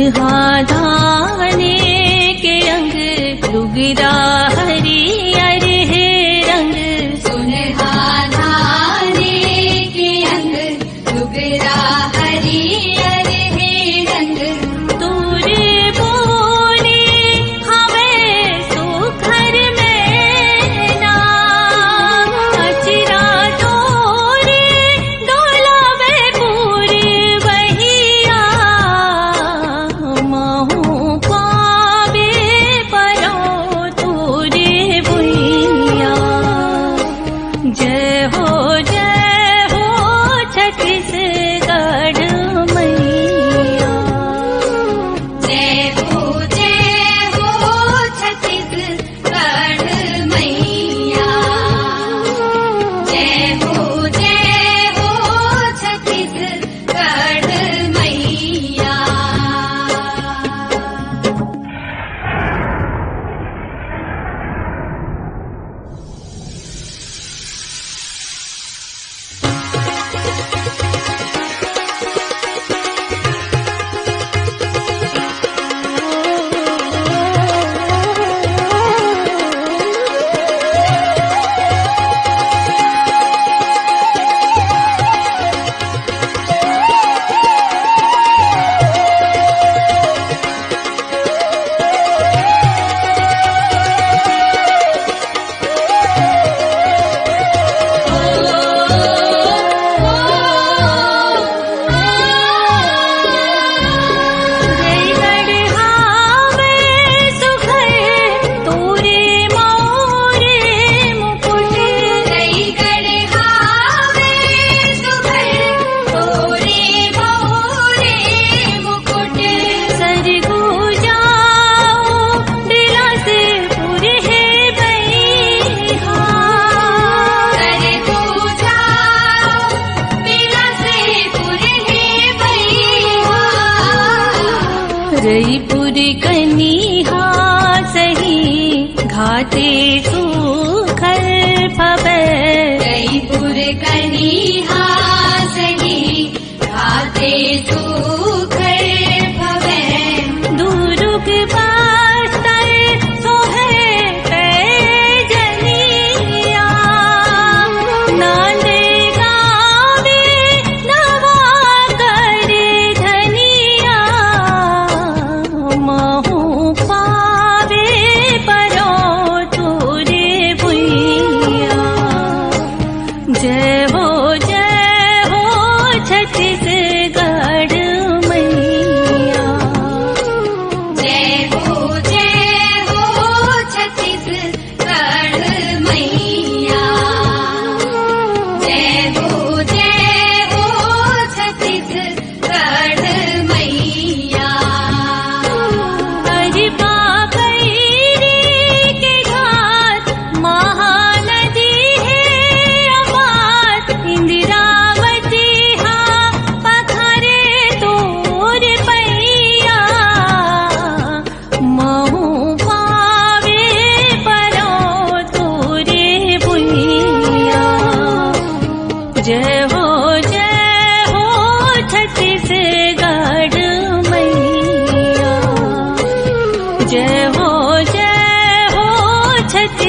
सुनहाधाने के अंग लुगदा हरियर है रंग सुनहाधाने के अंग लुगदा हरियर है रंग तूरे बोले हमें सुखर में ना अचरा तोरे डोलावे पूरी वहिया महू पावे परो तूरे बुइया जय हो छत्तीसगढ़ मैया जय हो छत्तीसगढ़ मैया जय हो छत्तीसगढ़ मैया। रईपुर कनिहा सही घाटे सुखल भवे रईपुर कनिहा सही घाटे सुखल भवे दुर्ग बस्तर सोहे जनिया नांदे गावे नवा कर धनिया महू पावे परो तूरे बुइया जय हो छत्तीसगढ़ मैया जय हो छत्तीसगढ़ मैया जय हो छत्तीसगढ़ मैया। हरि बाबरी के घाट महानदी है अपार इंदिरावती हा पखारे तोर पैया महू पावे परो तोरे बुइया जय हो छत्तीसगढ़ मैया जय हो छत्तीसगढ़